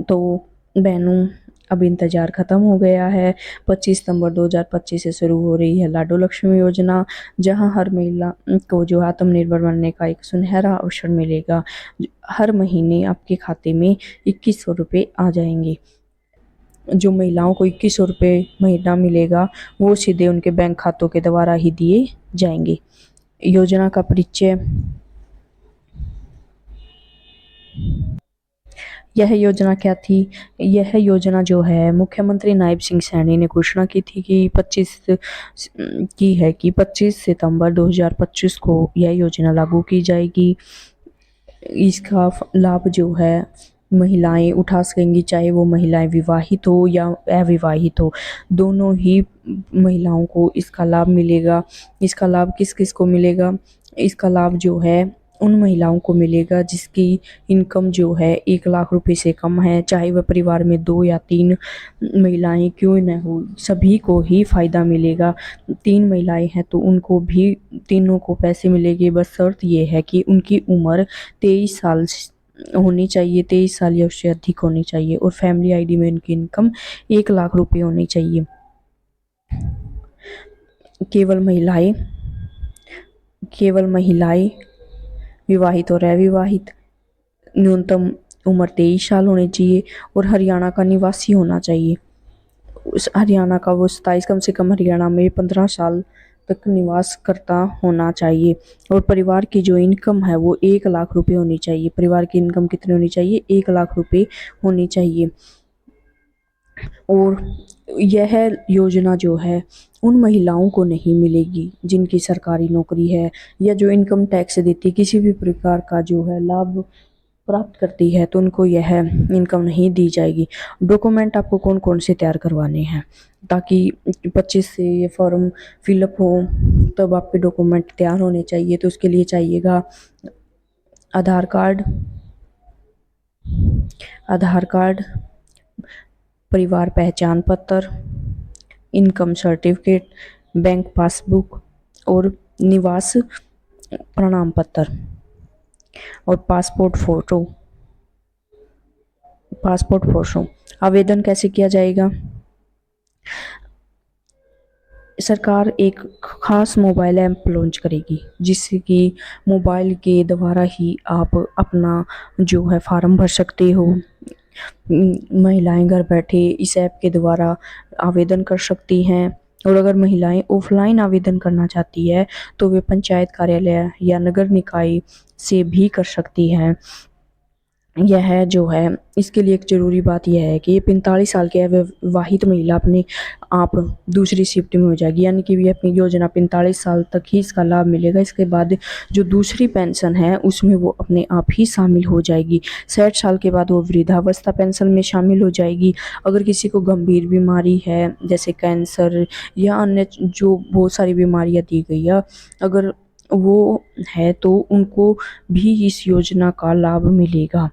तो बहनों, अब इंतज़ार ख़त्म हो गया है। 25 सितंबर 2025 से शुरू हो रही है लाडो लक्ष्मी योजना, जहां हर महिला को जो आत्मनिर्भर बनने का एक सुनहरा अवसर मिलेगा। हर महीने आपके खाते में 2100 रुपये आ जाएंगे। जो महिलाओं को 2100 रुपये महीना मिलेगा, वो सीधे उनके बैंक खातों के द्वारा ही दिए जाएंगे। योजना का परिचय। यह योजना क्या थी? यह योजना जो है, मुख्यमंत्री नायब सिंह सैनी ने घोषणा की थी कि 25 सितंबर 2025 को यह योजना लागू की जाएगी। इसका लाभ जो है महिलाएं उठा सकेंगी, चाहे वो महिलाएं विवाहित हो या अविवाहित हो, दोनों ही महिलाओं को इसका लाभ मिलेगा। इसका लाभ किस किस को मिलेगा? इसका लाभ जो है उन महिलाओं को मिलेगा जिसकी इनकम जो है 1 लाख रुपए से कम है, चाहे वह परिवार में 2 या 3 महिलाएं क्यों न हो, सभी को ही फायदा मिलेगा। 3 महिलाएं हैं तो उनको भी तीनों को पैसे मिलेंगे। बस शर्त ये है कि उनकी उम्र 23 साल होनी चाहिए, 23 साल या उससे अधिक होनी चाहिए, और फैमिली आईडी में उनकी इनकम 1 लाख रुपए होनी चाहिए। केवल महिलाएं विवाहित और अविवाहित, न्यूनतम उम्र 23 साल होनी चाहिए, और हरियाणा का निवासी होना चाहिए। उस हरियाणा का वो 27, कम से कम हरियाणा में 15 साल तक निवास करता होना चाहिए, और परिवार की जो इनकम है वो 1 लाख रुपए होनी चाहिए। परिवार की इनकम कितनी होनी चाहिए? 1 लाख रुपए होनी चाहिए। और यह योजना जो है उन महिलाओं को नहीं मिलेगी जिनकी सरकारी नौकरी है या जो इनकम टैक्स देती किसी भी प्रकार का जो है लाभ प्राप्त करती है, तो उनको यह इनकम नहीं दी जाएगी। डॉक्यूमेंट आपको कौन कौन से तैयार करवाने हैं ताकि 25 से ये फॉर्म फिलअप हो, तब आपके डॉक्यूमेंट तैयार होने चाहिए। तो उसके लिए चाहिएगा आधार कार्ड, परिवार पहचान पत्र, इनकम सर्टिफिकेट, बैंक पासबुक और निवास प्रमाण पत्र, और पासपोर्ट फोटो। आवेदन कैसे किया जाएगा? सरकार एक खास मोबाइल ऐप लॉन्च करेगी, जिससे कि मोबाइल के द्वारा ही आप अपना जो है फॉर्म भर सकते हो। महिलाएं घर बैठे इस ऐप के द्वारा आवेदन कर सकती हैं, और अगर महिलाएं ऑफलाइन आवेदन करना चाहती है तो वे पंचायत कार्यालय या नगर निकाय से भी कर सकती हैं। यह जो है, इसके लिए एक ज़रूरी बात यह है कि ये 45 साल की अविवाहित महिला अपने आप दूसरी शिफ्ट में हो जाएगी, यानी कि ये अपनी योजना 45 साल तक ही इसका लाभ मिलेगा। इसके बाद जो दूसरी पेंशन है उसमें वो अपने आप ही शामिल हो जाएगी। 60 साल के बाद वो वृद्धावस्था पेंशन में शामिल हो जाएगी। अगर किसी को गंभीर बीमारी है जैसे कैंसर या अन्य जो बहुत सारी बीमारियाँ दी गई है, अगर वो है तो उनको भी इस योजना का लाभ मिलेगा।